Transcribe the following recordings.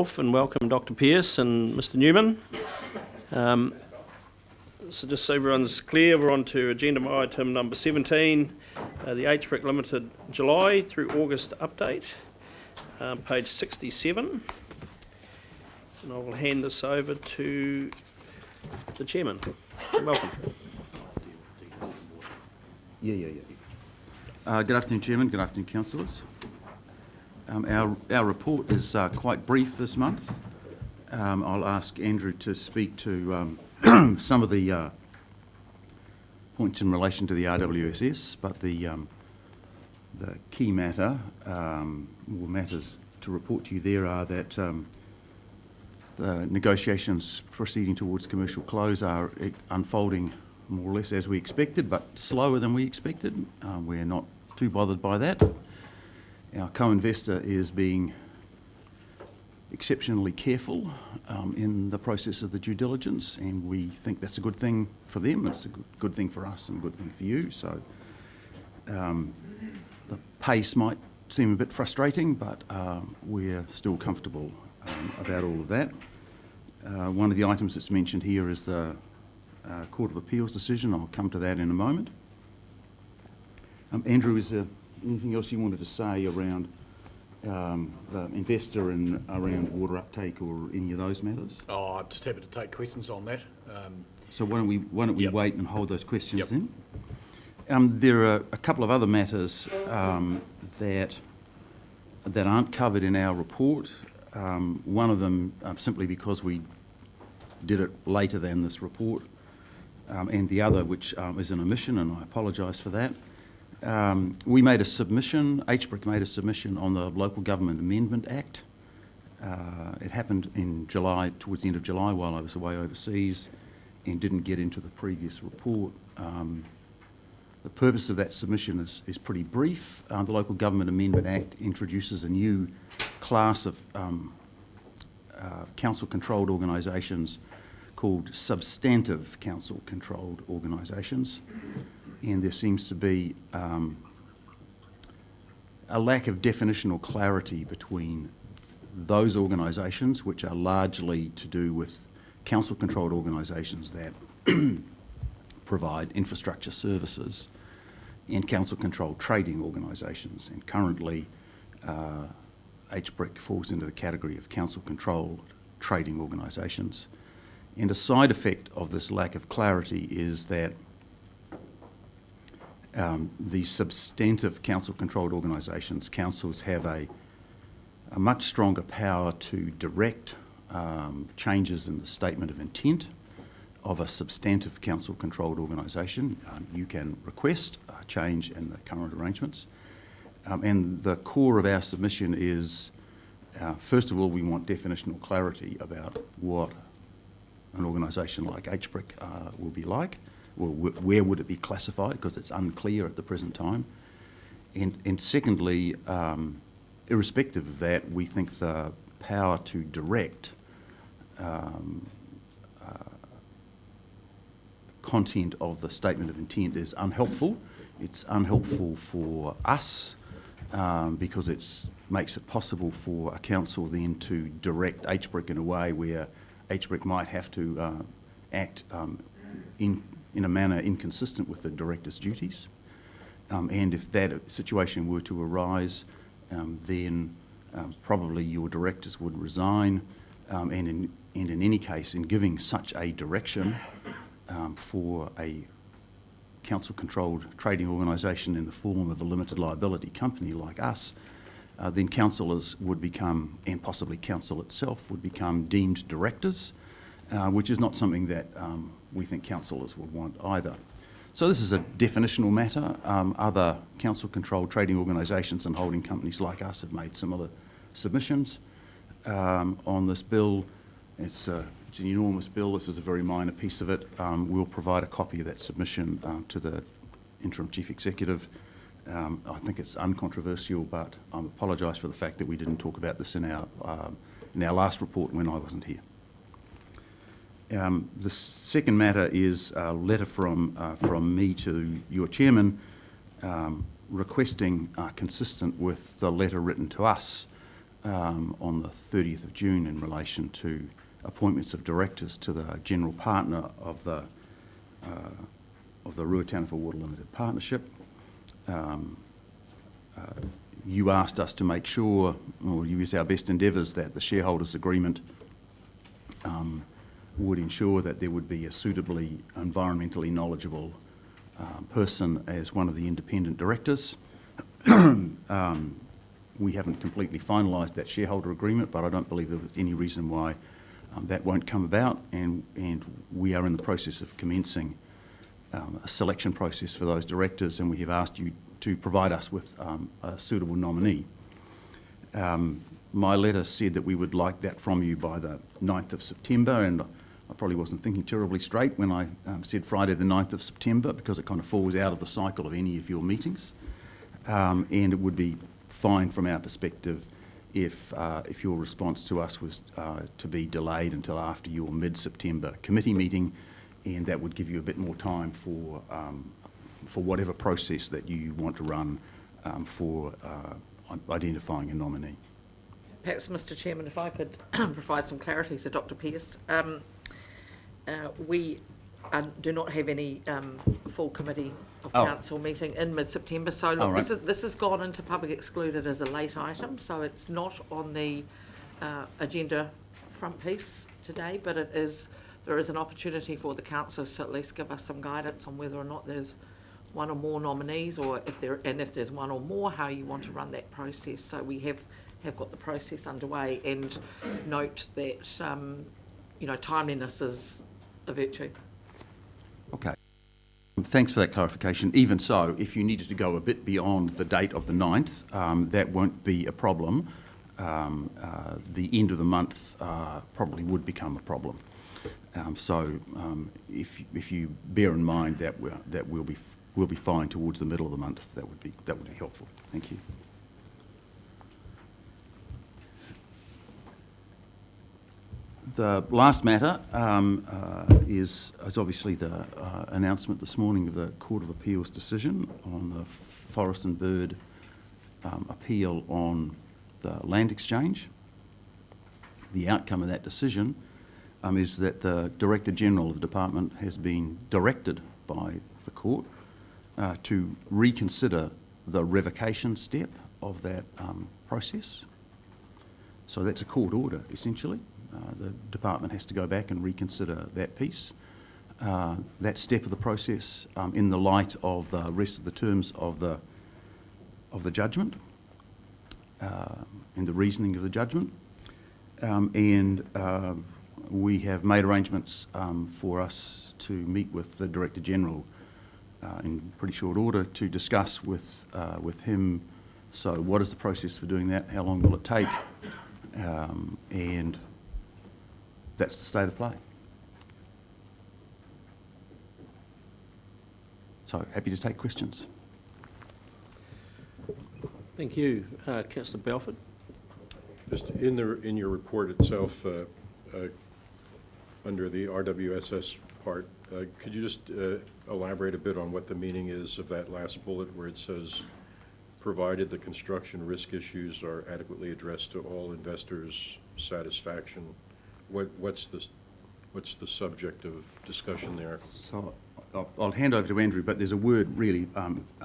myself and welcome Dr. Pearce and Mr. Newman. So just so everyone's clear, we're on to agenda item number 17, the HBRIC Ltd July through August update, page 67. And I will hand this over to the Chairman. Welcome. Good afternoon, Chairman. Good afternoon, Councillors. Our report is quite brief this month. I'll ask Andrew to speak to some of the points in relation to the RWSS, but the key matter, or matters to report to you there, are that the negotiations proceeding towards commercial close are unfolding more or less as we expected, but slower than we expected. We're not too bothered by that. Our co-investor is being exceptionally careful in the process of the due diligence, and we think that's a good thing for them, it's a good thing for us and a good thing for you. So the pace might seem a bit frustrating, but we're still comfortable about all of that. One of the items that's mentioned here is the Court of Appeals decision. I'll come to that in a moment. Andrew, is there anything else you wanted to say around the investor and around water uptake or any of those matters? Oh, I'm just happy to take questions on that. So why don't we Yep. wait and hold those questions Yep. then? There are a couple of other matters that aren't covered in our report. One of them simply because we did it later than this report, and the other which is an omission, and I apologise for that. We made a submission, HBRIC made a submission on the Local Government Amendment Act. It happened in July, towards the end of July, while I was away overseas, and didn't get into the previous report. The purpose of that submission is pretty brief. The Local Government Amendment Act introduces a new class of council-controlled organisations called substantive council-controlled organisations. And there seems to be a lack of definitional clarity between those organisations, which are largely to do with council-controlled organisations that provide infrastructure services, and council-controlled trading organisations. And currently, HBRIC falls into the category of council-controlled trading organisations. And a side effect of this lack of clarity is that these substantive council-controlled organisations, councils have a much stronger power to direct changes in the statement of intent of a substantive council-controlled organisation. You can request a change in the current arrangements. And the core of our submission is, first of all, we want definitional clarity about what an organisation like HBRIC will be like. Well, where would it be classified, because it's unclear at the present time. And secondly, irrespective of that, we think the power to direct content of the statement of intent is unhelpful. It's unhelpful for us because it makes it possible for a council then to direct HBRIC in a way where HBRIC might have to act in a manner inconsistent with the director's duties. And if that situation were to arise, then probably your directors would resign. And in any case, in giving such a direction for a council-controlled trading organisation in the form of a limited liability company like us, then councillors would become, and possibly council itself, would become deemed directors, which is not something that we think councillors would want either. So this is a definitional matter. Other council-controlled trading organisations and holding companies like us have made similar submissions on this bill. It's an enormous bill. This is a very minor piece of it. We'll provide a copy of that submission to the Interim Chief Executive. I think it's uncontroversial, but I apologise for the fact that we didn't talk about this in our last report when I wasn't here. The second matter is a letter from me to your chairman requesting, consistent with the letter written to us on the 30th of June in relation to appointments of directors to the general partner of the Ruataniwha Water Limited Partnership. You asked us to make sure, or use our best endeavours, that the shareholders' agreement would ensure that there would be a suitably environmentally knowledgeable person as one of the independent directors. We haven't completely finalised that shareholder agreement, but I don't believe there was any reason why that won't come about, and we are in the process of commencing a selection process for those directors, and we have asked you to provide us with a suitable nominee. My letter said that we would like that from you by the 9th of September, and I probably wasn't thinking terribly straight when I said Friday the 9th of September, because it kind of falls out of the cycle of any of your meetings. And it would be fine from our perspective if your response to us was to be delayed until after your mid-September committee meeting, and that would give you a bit more time for whatever process that you want to run for identifying a nominee. Perhaps, Mr Chairman, if I could provide some clarity to Dr Pearce. We do not have any full committee of council meeting in mid-September, so look, right. This has gone into public excluded as a late item, so it's not on the agenda front piece today, but there is an opportunity for the councillors to at least give us some guidance on whether or not there's one or more nominees, or if there's one or more, how you want to run that process. So we have got the process underway, and note that timeliness is a virtue. Okay. Thanks for that clarification. Even so, if you needed to go a bit beyond the date of the 9th, that won't be a problem. The end of the month probably would become a problem. If you bear in mind that we'll be fine towards the middle of the month, that would be helpful. Thank you. The last matter is obviously the announcement this morning of the Court of Appeal's decision on the Forest and Bird appeal on the land exchange. The outcome of that decision is that the Director General of the Department has been directed by the court to reconsider the revocation step of that process. So that's a court order, essentially. The department has to go back and reconsider that piece, that step of the process, in the light of the rest of the terms of the judgment and the reasoning of the judgment. We have made arrangements for us to meet with the Director General in pretty short order to discuss with him. So, what is the process for doing that? How long will it take? And that's the state of play. So, happy to take questions. Thank you, Councillor Belford. Just in your report itself, under the RWSS part, could you just elaborate a bit on what the meaning is of that last bullet where it says, provided the construction risk issues are adequately addressed to all investors' satisfaction? What's the subject of discussion there? So I'll hand over to Andrew, but there's a word really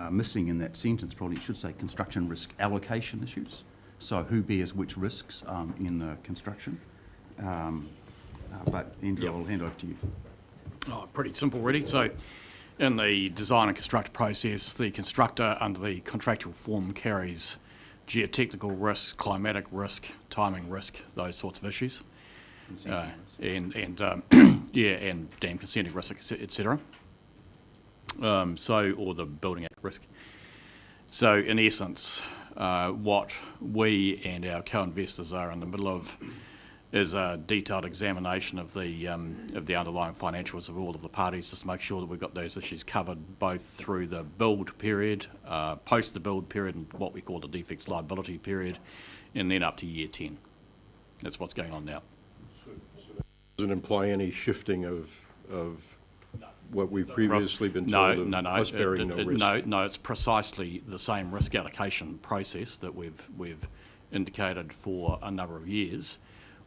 missing in that sentence. Probably it should say construction risk allocation issues. So who bears which risks in the construction? But Andrew, I'll hand over to you. Oh, pretty simple, really. So in the design and construct process, the constructor under the contractual form carries geotechnical risk, climatic risk, timing risk, those sorts of issues. And dam consenting risk, etc. Or the Building Act risk. So in essence, what we and our co-investors are in the middle of is a detailed examination of the underlying financials of all of the parties, just to make sure that we've got those issues covered both through the build period, post the build period, and what we call the defects liability period, and then up to year 10. That's what's going on now. So that doesn't imply any shifting of what we've previously been told of us bearing no risk? No, it's precisely the same risk allocation process that we've indicated for a number of years.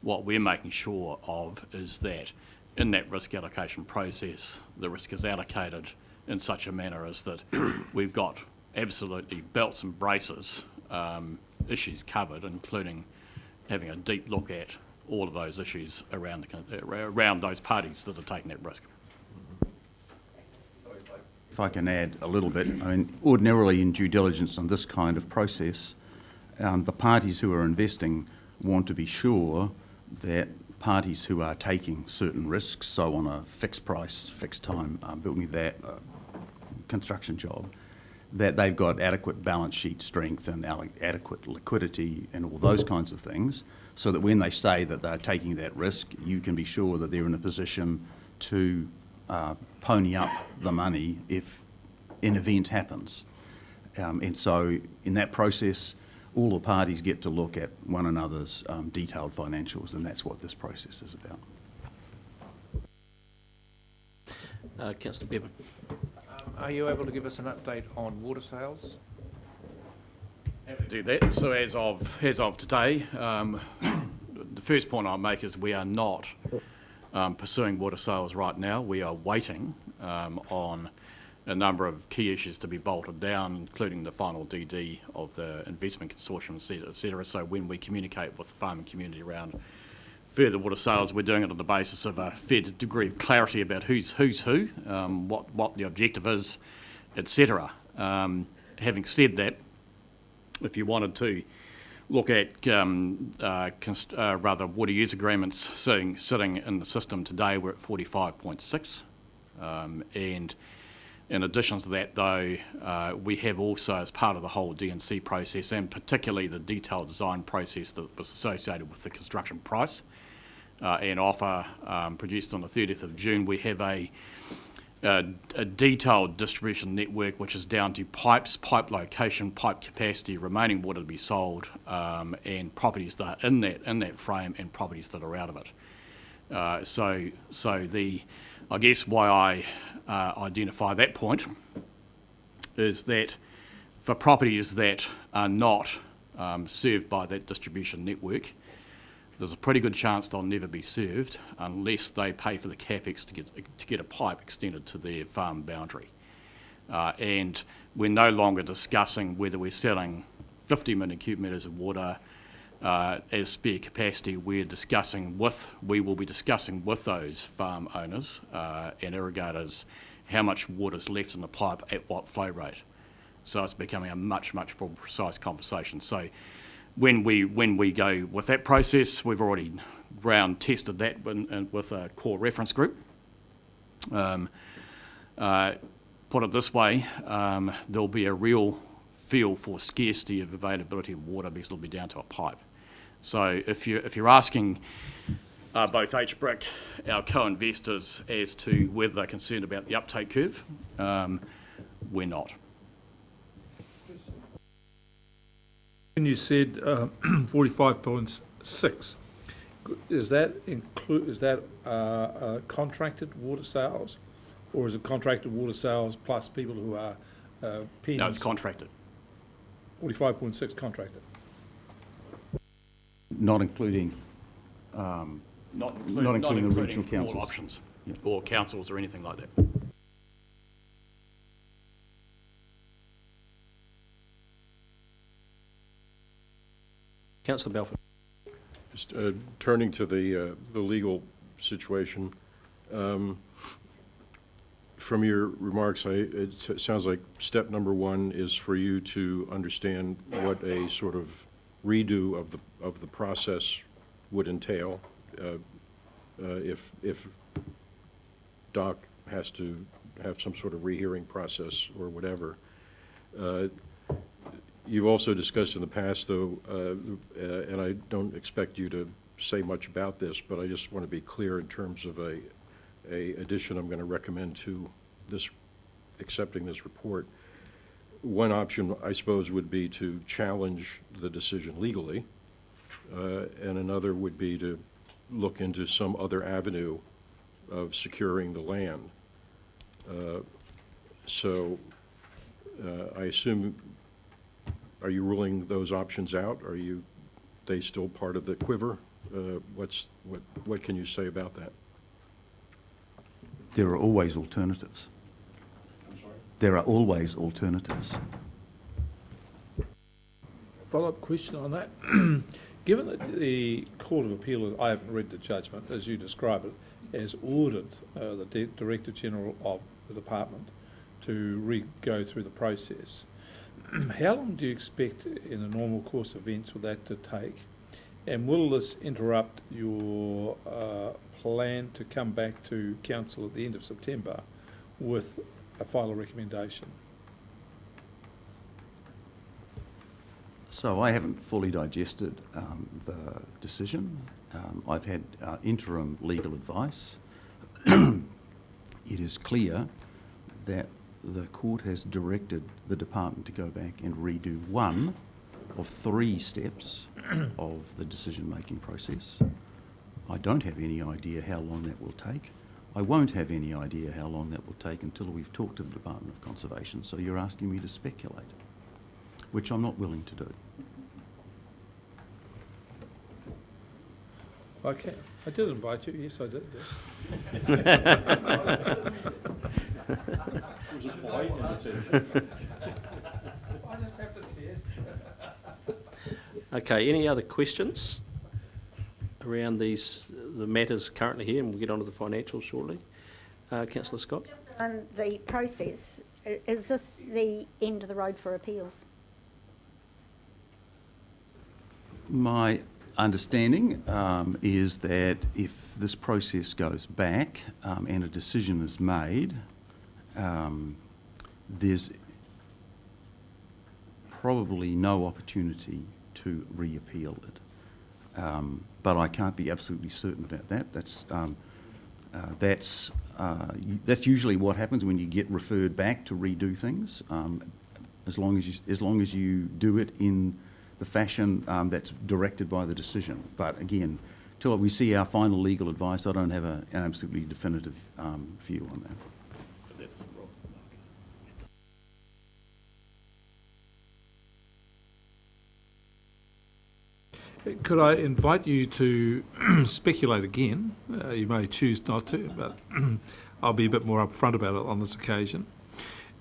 What we're making sure of is that in that risk allocation process, the risk is allocated in such a manner as that we've got absolutely belts and braces issues covered, including having a deep look at all of those issues around those parties that are taking that risk. If I can add a little bit, I mean, ordinarily in due diligence on this kind of process, the parties who are investing want to be sure that parties who are taking certain risks, so on a fixed price, fixed time, building that construction job, that they've got adequate balance sheet strength and adequate liquidity and all those kinds of things, so that when they say that they're taking that risk, you can be sure that they're in a position to pony up the money if an event happens. And so in that process, all the parties get to look at one another's detailed financials, and that's what this process is about. Councillor Bevan. Are you able to give us an update on water sales? Happy to do that. So as of today, the first point I'll make is we are not pursuing water sales right now. We are waiting on a number of key issues to be bolted down, including the final DD of the investment consortium, et cetera. So when we communicate with the farming community around further water sales, we're doing it on the basis of a fair degree of clarity about who's who, what the objective is, et cetera. Having said that, if you wanted to look at rather water use agreements sitting in the system today, we're at 45.6, and in addition to that, though, we have also, as part of the whole D&C process, and particularly the detailed design process that was associated with the construction price and offer produced on the 30th of June, we have a detailed distribution network which is down to pipes, pipe location, pipe capacity, remaining water to be sold, and properties that are in that frame and properties that are out of it. So I guess why I identify that point is that for properties that are not served by that distribution network, there's a pretty good chance they'll never be served unless they pay for the capex to get a pipe extended to their farm boundary. And we're no longer discussing whether we're selling 50 million cubic metres of water as spare capacity. We will be discussing with those farm owners and irrigators how much water is left in the pipe at what flow rate. So it's becoming a much more precise conversation. So when we go with that process, we've already ground tested that with a core reference group. Put it this way, there'll be a real feel for scarcity of availability of water because it'll be down to a pipe. So if you're asking both HBRIC, our co-investors, as to whether they're concerned about the uptake curve, we're not. When you said 45.6, is that contracted water sales, or is it contracted water sales plus people who are pens? No, it's contracted. 45.6 contracted. Not including Not including the regional all councils. options, Yeah. or councils or anything like that. Councillor Belford. Just turning to the legal situation, from your remarks, it sounds like step number one is for you to understand what a sort of redo of the process would entail if Doc has to have some sort of rehearing process or whatever. You've also discussed in the past, though, and I don't expect you to say much about this, but I just want to be clear in terms of a addition I'm going to recommend to this, accepting this report. One option, I suppose, would be to challenge the decision legally, and another would be to look into some other avenue of securing the land. So I assume, are you ruling those options out? Are you they still part of the quiver? What can you say about that? There are always alternatives. I'm sorry? There are always alternatives. Follow-up question on that. Given that the Court of Appeal, I haven't read the judgment, as you describe it, has ordered the Director General of the department to go through the process, how long do you expect in the normal course of events for that to take? And will this interrupt your plan to come back to Council at the end of September with a final recommendation? So I haven't fully digested the decision. I've had interim legal advice. It is clear that the court has directed the department to go back and redo one of 3 steps of the decision-making process. I don't have any idea how long that will take. I won't have any idea how long that will take until we've talked to the Department of Conservation, so you're asking me to speculate, which I'm not willing to do. Okay, I did invite you, yes I did. Was it polite invitation? I just have to test. Okay, any other questions around the matters currently here, and we'll get on to the financials shortly. Councillor Scott? Just on the process, is this the end of the road for appeals? My understanding is that if this process goes back and a decision is made, there's probably no opportunity to re-appeal it. But I can't be absolutely certain about that. That's usually what happens when you get referred back to redo things. As long as you do it in the fashion that's directed by the decision. But again, till we see our final legal advice, I don't have an absolutely definitive view on that. Could I invite you to speculate again? You may choose not to, but I'll be a bit more upfront about it on this occasion.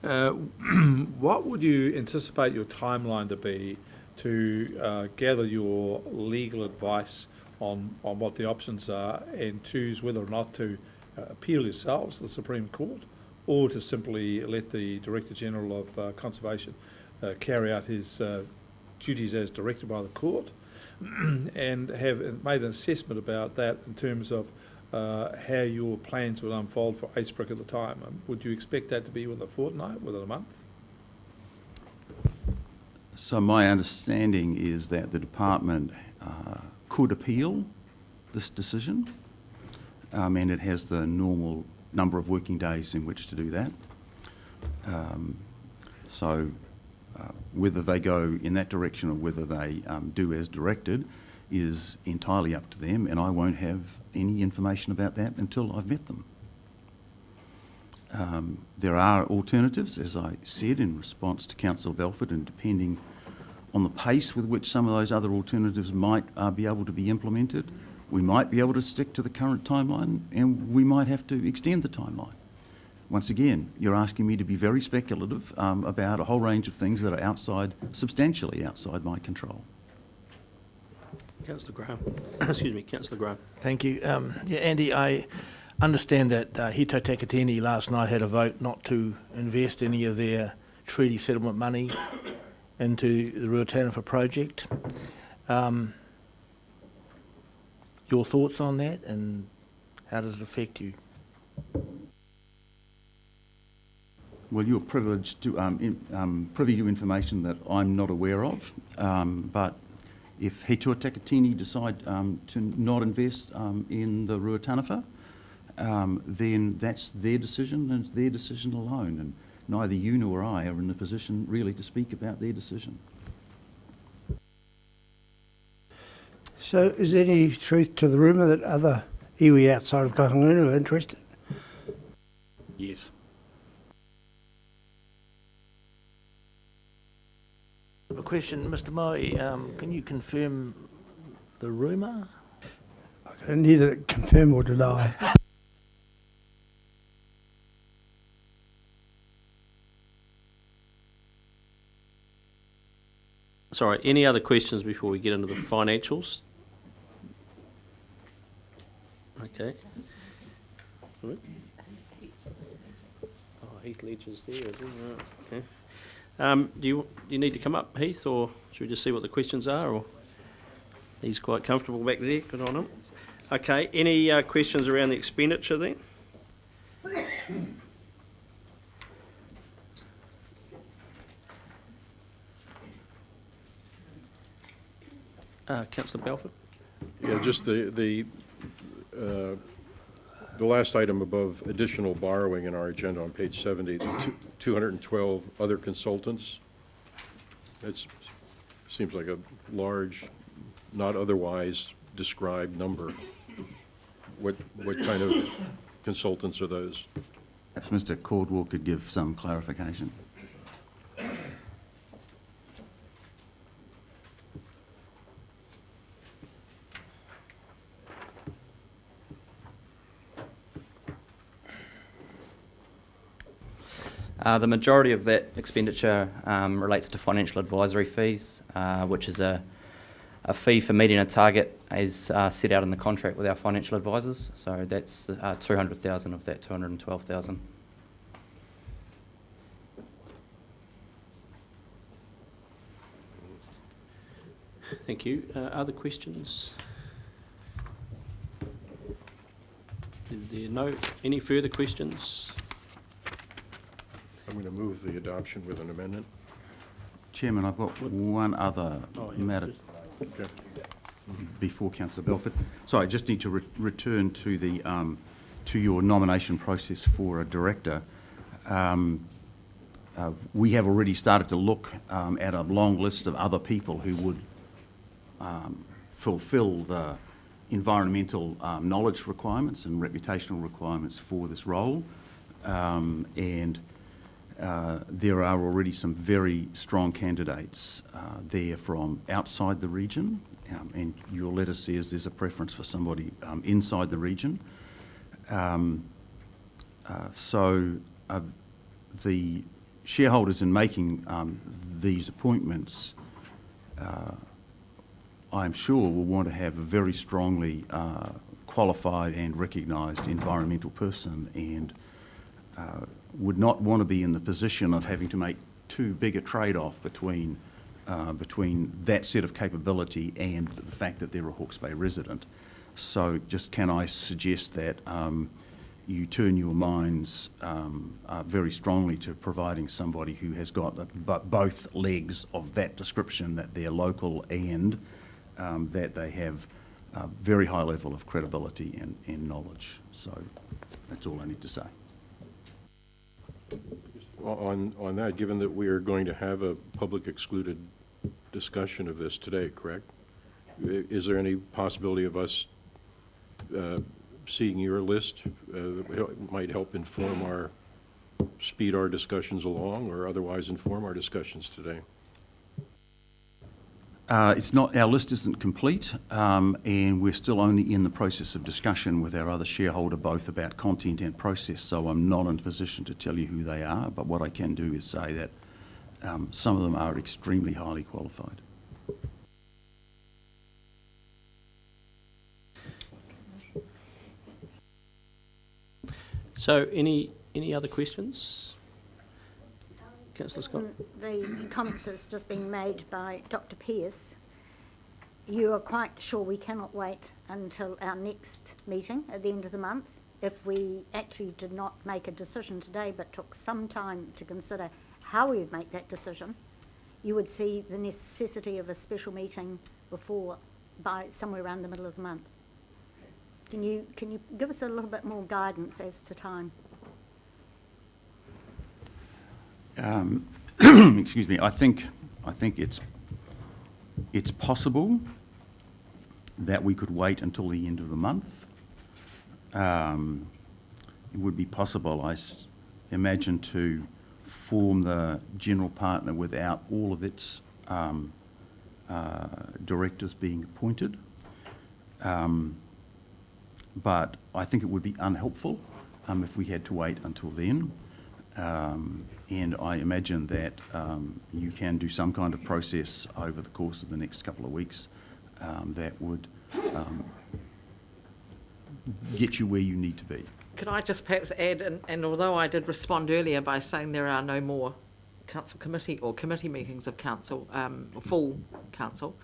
What would you anticipate your timeline to be to gather your legal advice on what the options are and choose whether or not to appeal yourselves to the Supreme Court or to simply let the Director General of Conservation carry out his duties as directed by the court? And have made an assessment about that in terms of how your plans would unfold for HBRIC at the time. Would you expect that to be within a fortnight, within a month? So my understanding is that the department could appeal this decision, and it has the normal number of working days in which to do that. Whether they go in that direction or whether they do as directed is entirely up to them, and I won't have any information about that until I've met them. There are alternatives, as I said, in response to Councillor Belford, and depending on the pace with which some of those other alternatives might be able to be implemented, we might be able to stick to the current timeline and we might have to extend the timeline. Once again, you're asking me to be very speculative about a whole range of things that are substantially outside my control. Councillor Graham. Excuse me, Councillor Graham. Thank you. Yeah, Andy, I understand that Hito Takatini last night had a vote not to invest any of their treaty settlement money into the Ruataniwha project. Your thoughts on that, and how does it affect you? Well, you're privileged to privy to information that I'm not aware of, but if Hito Takatini decide to not invest in the Ruataniwha, then that's their decision and it's their decision alone, and neither you nor I are in a position really to speak about their decision. So is there any truth to the rumour that other iwi outside of Kahungunu are interested? Yes. A question, Mr. Moe, can you confirm the rumour? I can neither confirm or deny. Sorry, any other questions before we get into the financials? Okay. Right. Oh, Heath Ledger's there, is he? Right, okay. Do you need to come up, Heath, or should we just see what the questions are? Or he's quite comfortable back there. Good on him. Okay. Any questions around the expenditure then? Councillor Belford. Yeah, just the last item above, additional borrowing in our agenda on page 70, 212 other consultants. It seems like a large, not otherwise described number. What kind of consultants are those? Perhaps Mr. Cordwell could give some clarification. The majority of that expenditure relates to financial advisory fees, which is a fee for meeting a target as set out in the contract with our financial advisors. So that's 200,000 of that 212,000. Thank you. Other questions? Any further questions? I'm going to move the adoption with an amendment. Chairman, I've got one other matter Okay. before Councillor Belford. Sorry, I just need to return to the to your nomination process for a director. We have already started to look at a long list of other people who would fulfil the environmental knowledge requirements and reputational requirements for this role, and there are already some very strong candidates there from outside the region, and your letter says there's a preference for somebody inside the region. So the shareholders in making these appointments, I'm sure, will want to have a very strongly qualified and recognised environmental person, and would not want to be in the position of having to make too big a trade-off between that set of capability and the fact that they're a Hawke's Bay resident. So just can I suggest that you turn your minds very strongly to providing somebody who has got both legs of that description, that they're local and that they have a very high level of credibility and knowledge. So that's all I need to say. On that, given that we are going to have a public excluded discussion of this today, correct? Is there any possibility of us seeing your list that might help speed our discussions along, or otherwise inform our discussions today? It's not, our list isn't complete, and we're still only in the process of discussion with our other shareholder, both about content and process, so I'm not in a position to tell you who they are, but what I can do is say that some of them are extremely highly qualified. So any other questions? Councillor Scott? The comments that's just been made by Dr. Pearce, you are quite sure we cannot wait until our next meeting at the end of the month? If we actually did not make a decision today but took some time to consider how we would make that decision, you would see the necessity of a special meeting by somewhere around the middle of the month. Can you give us a little bit more guidance as to time? Excuse me. I think it's possible that we could wait until the end of the month. It would be possible, I imagine, to form the general partner without all of its directors being appointed. But I think it would be unhelpful if we had to wait until then. And I imagine that you can do some kind of process over the course of the next couple of weeks that would get you where you need to be. Could I just perhaps add, and although I did respond earlier by saying there are no more council committee or committee meetings of council, full council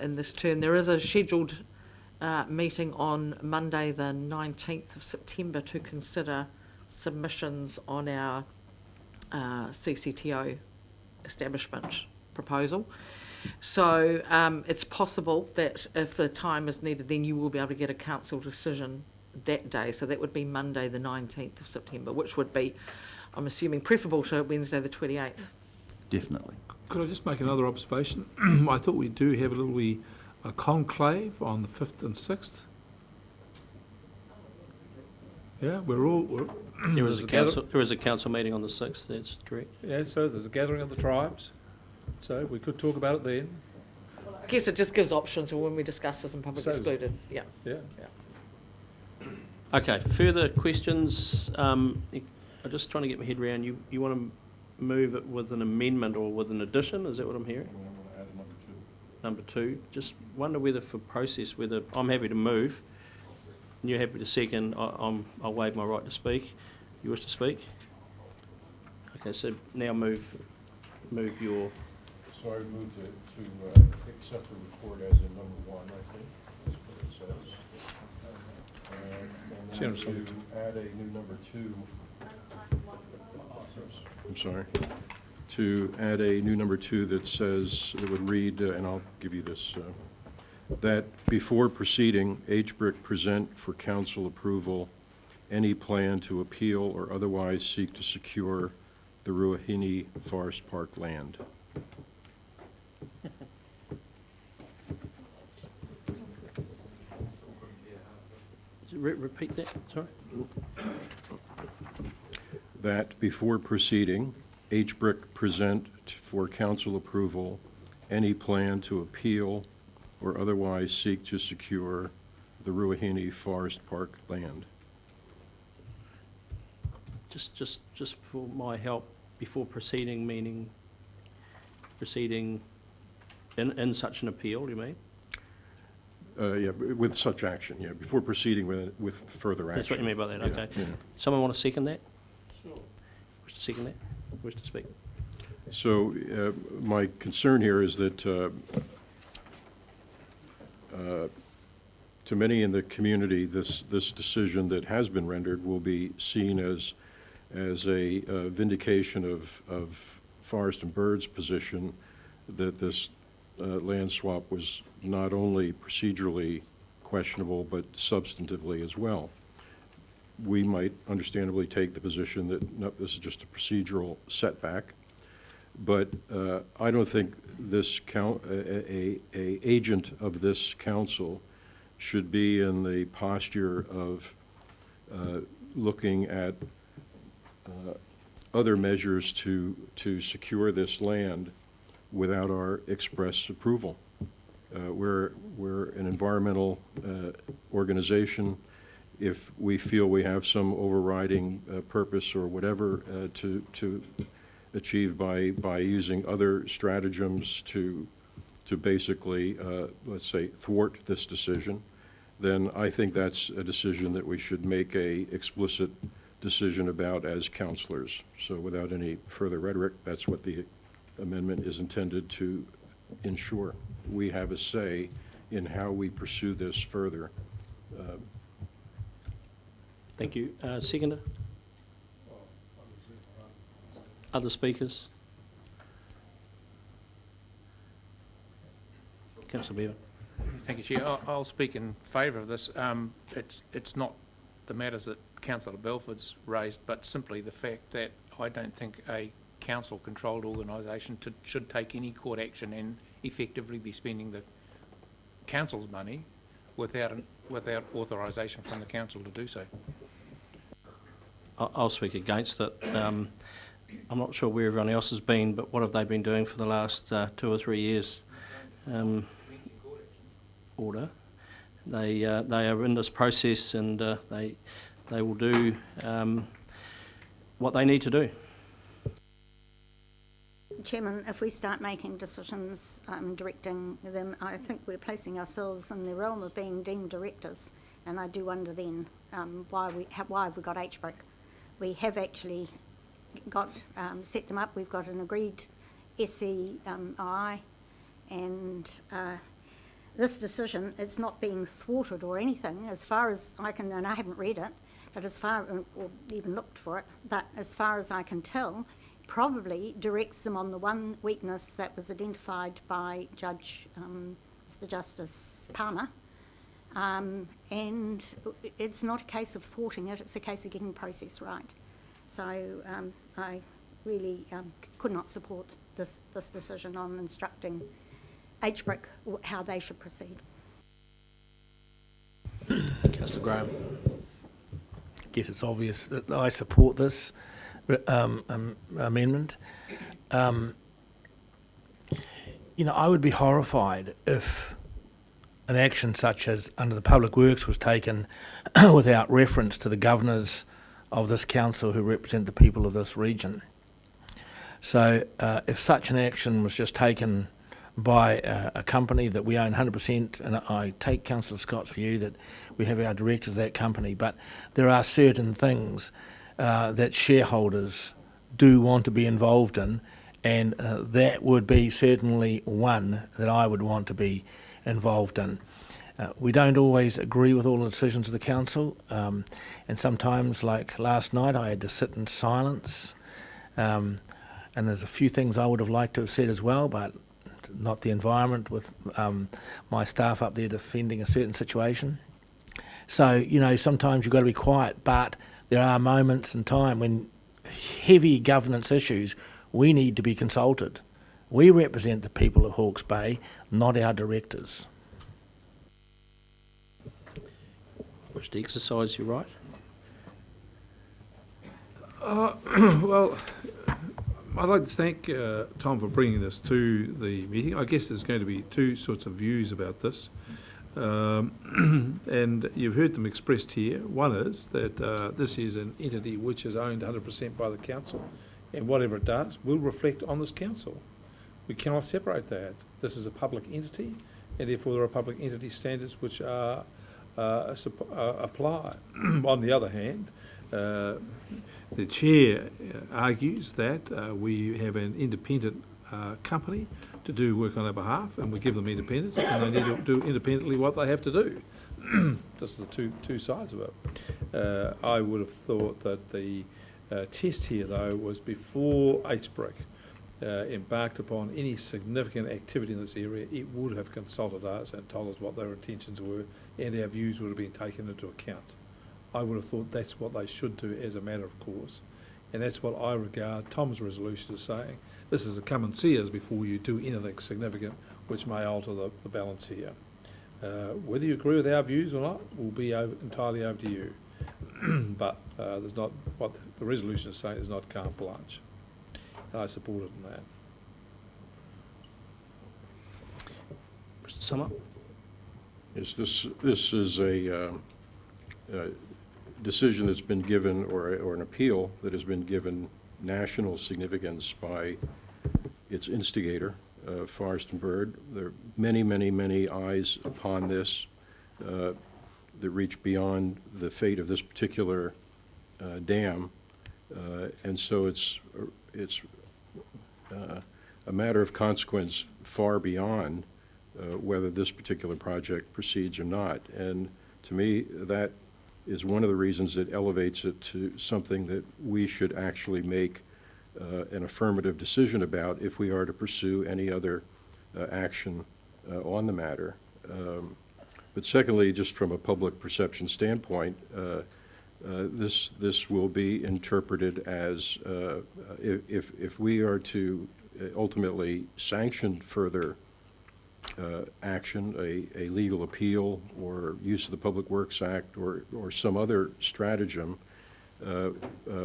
in this term, there is a scheduled meeting on Monday the 19th of September to consider submissions on our CCTO establishment proposal. So it's possible that if the time is needed, then you will be able to get a council decision that day. So that would be Monday the 19th of September, which would be, I'm assuming, preferable to Wednesday the 28th. Definitely. Could I just make another observation? I thought we do have a conclave on the 5th and 6th. Yeah, There is a council meeting on the 6th, that's correct. Yeah, so there's a gathering of the tribes. So we could talk about it then. I guess it just gives options when we discuss this in public So- excluded. Yeah. Yeah. Okay, further questions? I'm just trying to get my head around, you want to move it with an amendment or with an addition, is that what I'm hearing? Number two. Just wonder whether for process, whether I'm happy to move, and you're happy to second, I'll waive my right to speak. You wish to speak? Okay, so now move your... So I move to accept the report as in number 1, I think, is what it says. And then to add a new number 2. I'm sorry. To add a new number 2 that says, it would read, and I'll give you this, that before proceeding, HBRIC present for council approval any plan to appeal or otherwise seek to secure the Ruahine Forest Park land. Repeat that, sorry? That before proceeding, HBRIC present for council approval any plan to appeal or otherwise seek to secure the Ruahine Forest Park land. Just for my help, before proceeding, meaning proceeding in such an appeal, you mean? Yeah, with such action, yeah, before proceeding with further action. That's what you mean by that, Yeah, okay. yeah. Someone want to second that? Sure. Wish to second that? Wish to speak? So my concern here is that to many in the community, this decision that has been rendered will be seen as a vindication of Forest and Bird's position that this land swap was not only procedurally questionable, but substantively as well. We might understandably take the position that no, this is just a procedural setback, but I don't think this a agent of this council should be in the posture of looking at other measures to secure this land without our express approval. We're an environmental organization. If we feel we have some overriding purpose or whatever to achieve by using other stratagems to basically, let's say, thwart this decision, then I think that's a decision that we should make a explicit decision about as councillors. So without any further rhetoric, that's what the amendment is intended to ensure. We have a say in how we pursue this further. Thank you. Seconder? Other speakers? Councillor Bevan. Thank you, Chair. I'll speak in favour of this. It's not the matters that Councillor Belford's raised, but simply the fact that I don't think a council-controlled organisation should take any court action and effectively be spending the council's money without authorisation from the council to do so. I'll speak against it. I'm not sure where everyone else has been, but what have they been doing for the last 2 or 3 years? Order. they are in this process, and they will do what they need to do. Chairman, if we start making decisions, directing them, I think we're placing ourselves in the realm of being deemed directors, and I do wonder then why have we got HBRIC. We have actually got set them up. We've got an agreed SCI, and this decision, it's not being thwarted or anything, as far as I can, and I haven't read it, but as far, or even looked for it, but as far as I can tell, probably directs them on the one weakness that was identified by Judge Mr. Justice Palmer, and it's not a case of thwarting it, it's a case of getting the process right. So I really could not support this decision on instructing HBRIC how they should proceed. Councillor Graham. I guess it's obvious that I support this amendment. I would be horrified if an action such as under the Public Works was taken without reference to the governors of this council who represent the people of this region. So if such an action was just taken by a company that we own 100%, and I take Councillor Scott's view that we have our directors of that company, but there are certain things that shareholders do want to be involved in, and that would be certainly one that I would want to be involved in. We don't always agree with all the decisions of the council, and sometimes, like last night, I had to sit in silence, and there's a few things I would have liked to have said as well, but not the environment with my staff up there defending a certain situation. So, sometimes you've got to be quiet, but there are moments in time when heavy governance issues, we need to be consulted. We represent the people of Hawke's Bay, not our directors. Wish to exercise your right? Well, I'd like to thank Tom for bringing this to the meeting. I guess there's going to be two sorts of views about this. And you've heard them expressed here. One is that this is an entity which is owned 100% by the council, and whatever it does will reflect on this council. We cannot separate that. This is a public entity, and therefore there are public entity standards which are apply. On the other hand, the chair argues that we have an independent company to do work on our behalf, and we give them independence, and they need to do independently what they have to do. Just the two sides of it. I would have thought that the test here, though, was before HBRIC embarked upon any significant activity in this area, it would have consulted us and told us what their intentions were, and our views would have been taken into account. I would have thought that's what they should do as a matter of course, and that's what I regard Tom's resolution as saying. This is a come and see us before you do anything significant which may alter the balance here. Whether you agree with our views or not will be entirely over to you. But there's not, what the resolution is saying is not carte blanche. And I support it in that. Mr. Summer? Yes, this is a decision that's been given, or an appeal that has been given national significance by its instigator, Forest and Bird. There are many, many, many eyes upon this that reach beyond the fate of this particular dam, and so it's a matter of consequence far beyond whether this particular project proceeds or not. And to me, that is one of the reasons it elevates it to something that we should actually make an affirmative decision about if we are to pursue any other action on the matter. But secondly, just from a public perception standpoint, this will be interpreted as if we are to ultimately sanction further action, a legal appeal or use of the Public Works Act or some other stratagem,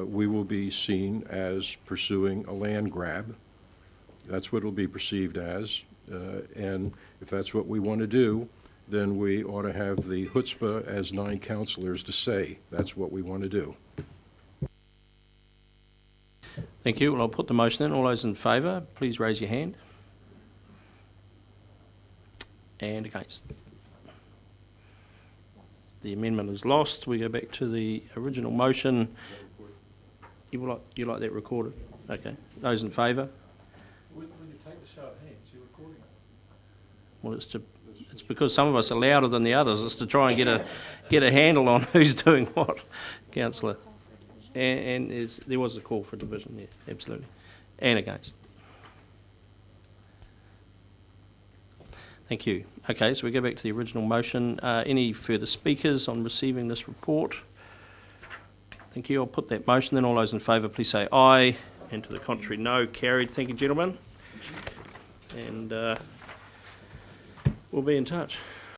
we will be seen as pursuing a land grab. That's what it will be perceived as. And if that's what we want to do, then we ought to have the chutzpah as 9 councillors to say that's what we want to do. Thank you. Well, I'll put the motion in. All those in favour, please raise your hand. And against. The amendment is lost. We go back to the original motion. You like that recorded? Okay. Those in favour? When you take the show of hands, you're recording it. Well, it's because some of us are louder than the others. It's to try and get a handle on who's doing what, Councillor. And there was a call for division, yeah, absolutely. And against. Thank you. Okay, so we go back to the original motion. Any further speakers on receiving this report? Thank you. I'll put that motion then. All those in favour, please say aye. And to the contrary, no. Carried. Thank you, gentlemen. And we'll be in touch.